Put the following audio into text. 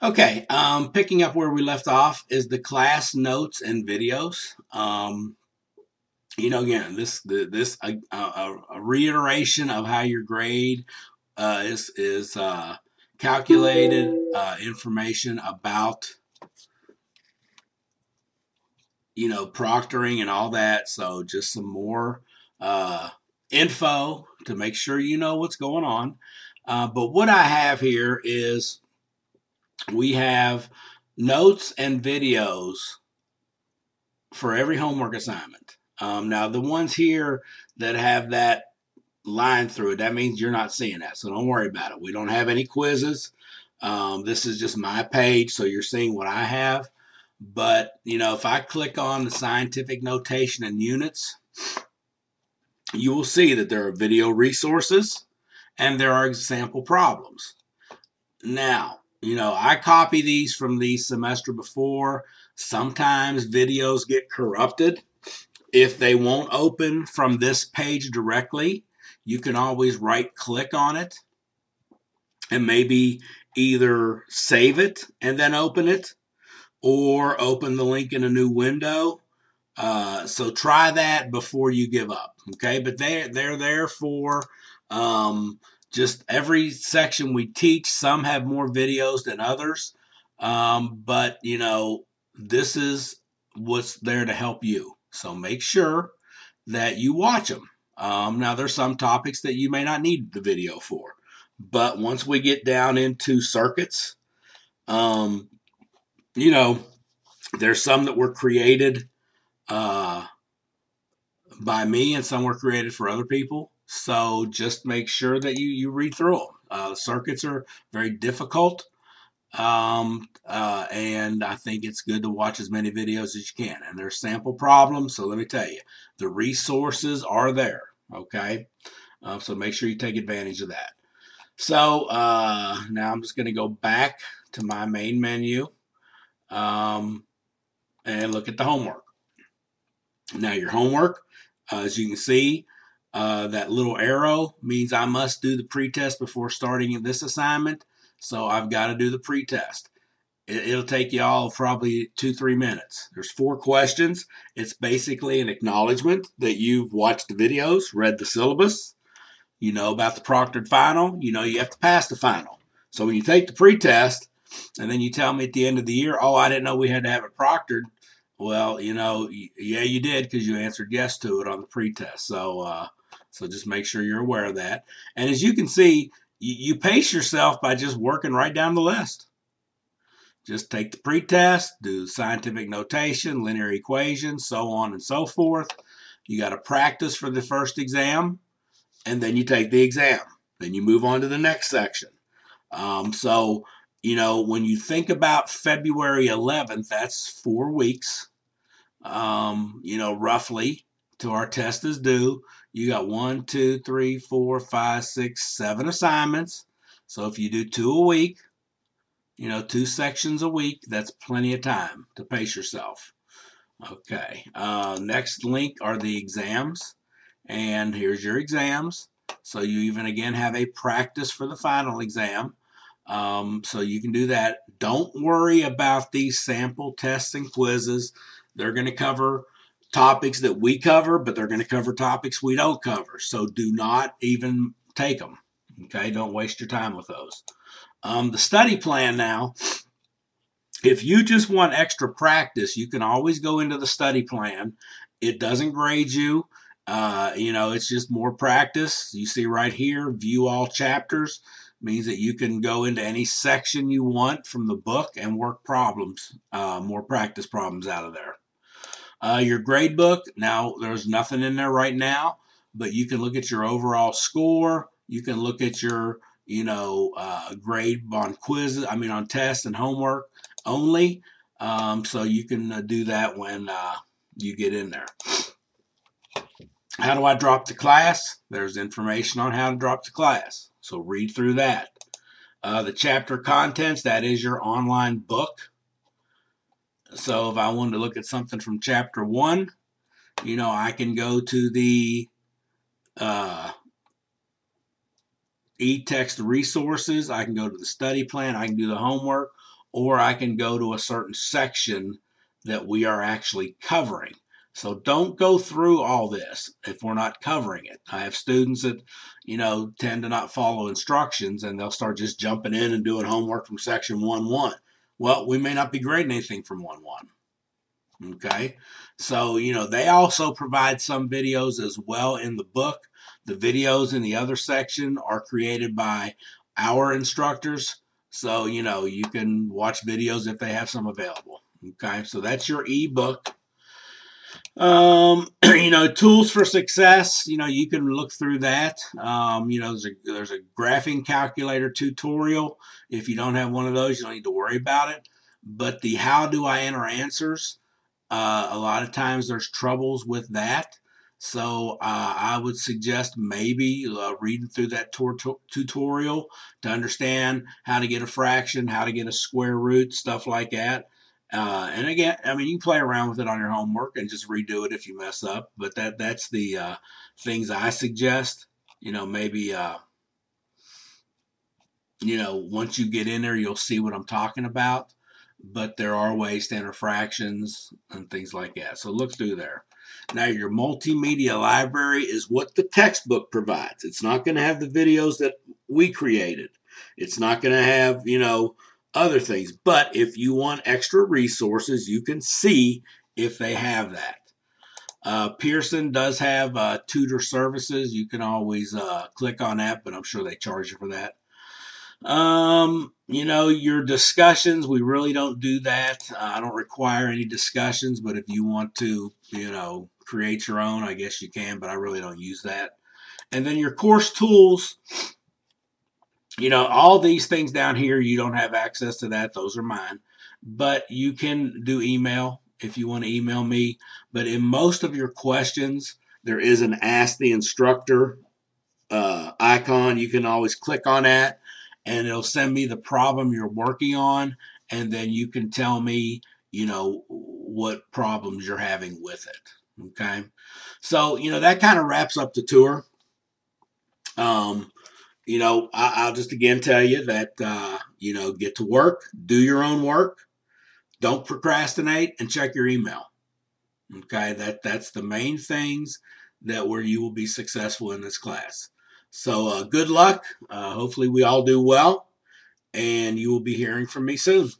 Okay, picking up where we left off is the class notes and videos. Again, this a reiteration of how your grade is calculated, information about proctoring and all that. So just some more uh, info to make sure you know what's going on. But what I have here is we have notes and videos for every homework assignment. Now, the ones here that have that line through it, that means you're not seeing that. So don't worry about it. We don't have any quizzes. This is just my page, so you're seeing what I have. But, if I click on the scientific notation and units, you will see that there are video resources and there are example problems. Now, I copy these from the semester before. Sometimes videos get corrupted. If they won't open from this page directly, you can always right click on it and maybe either save it and then open it or open the link in a new window. So try that before you give up. Okay, but they're there for just every section we teach. Some have more videos than others, but this is what's there to help you. So make sure that you watch them. Now there's some topics that you may not need the video for, but once we get down into circuits, um, you know, there's some that were created uh, by me and some were created for other people. So just make sure that you read through them. The circuits are very difficult. And I think it's good to watch as many videos as you can. And there's sample problems. So let me tell you, the resources are there. Okay. So make sure you take advantage of that. So now I'm just going to go back to my main menu um, and look at the homework. Now, your homework, as you can see, that little arrow means I must do the pretest before starting this assignment. So I've got to do the pretest. It'll take you all probably 2-3 minutes. There's 4 questions. It's basically an acknowledgement that you've watched the videos, read the syllabus, you know about the proctored final, you have to pass the final. So when you take the pretest and then you tell me at the end of the year, oh, I didn't know we had to have it proctored. Well, yeah, you did because you answered yes to it on the pretest. So just make sure you're aware of that. And as you can see, you pace yourself by just working right down the list. Just take the pretest, do scientific notation, linear equations, so on and so forth. You got to practice for the first exam, and then you take the exam. Then you move on to the next section. When you think about February 11th, that's 4 weeks, roughly, till our test is due. You got 1, 2, 3, 4, 5, 6, 7 assignments. So if you do 2 a week, 2 sections a week, that's plenty of time to pace yourself. Okay. Next link are the exams. And here's your exams. So you even again have a practice for the final exam. So you can do that. Don't worry about these sample tests and quizzes. They're going to cover topics that we cover, but they're going to cover topics we don't cover. So do not even take them. Okay. Don't waste your time with those. The study plan now, if you just want extra practice, you can always go into the study plan. It doesn't grade you. It's just more practice. You see right here, view all chapters means that you can go into any section you want from the book and work problems, more practice problems out of there. Your grade book, now there's nothing in there right now, but you can look at your overall score. You can look at your, grade on quizzes, on tests and homework only. So you can do that when you get in there. How do I drop the class? There's information on how to drop the class. So read through that. The chapter contents, that is your online book. So if I wanted to look at something from chapter 1, I can go to the e-text resources. I can go to the study plan. I can do the homework. or I can go to a certain section that we are actually covering. So don't go through all this if we're not covering it. I have students that, tend to not follow instructions, and they'll start just jumping in and doing homework from section 1-1. Well, we may not be grading anything from 1-1. Okay. So, they also provide some videos as well in the book. The videos in the other section are created by our instructors. So, you can watch videos if they have some available. Okay. So that's your ebook. Tools for success, you can look through that. There's a graphing calculator tutorial. If you don't have one of those, you don't need to worry about it. But the how do I enter answers, a lot of times there's troubles with that. So I would suggest maybe reading through that tutorial to understand how to get a fraction, how to get a square root, stuff like that. And again, you can play around with it on your homework and just redo it if you mess up. But that's the things I suggest. Maybe once you get in there, you'll see what I'm talking about. But there are ways to enter fractions and things like that. So look through there. Now, your multimedia library is what the textbook provides. It's not going to have the videos that we created. It's not going to have, other things. But if you want extra resources, you can see if they have that. Pearson does have tutor services. You can always click on that, but I'm sure they charge you for that. Your discussions, we really don't do that. I don't require any discussions, but if you want to, create your own, I guess you can, but I really don't use that. And then your course tools, all these things down here, you don't have access to that. Those are mine. But you can do email if you want to email me. But in most of your questions, there is an Ask the Instructor icon. You can always click on that, and it'll send me the problem you're working on. And then you can tell me, what problems you're having with it. Okay. So, that kind of wraps up the tour. I'll just again tell you that, get to work, do your own work, don't procrastinate, and check your email. Okay. That's the main things where you will be successful in this class. So, good luck. Hopefully we all do well, and you will be hearing from me soon.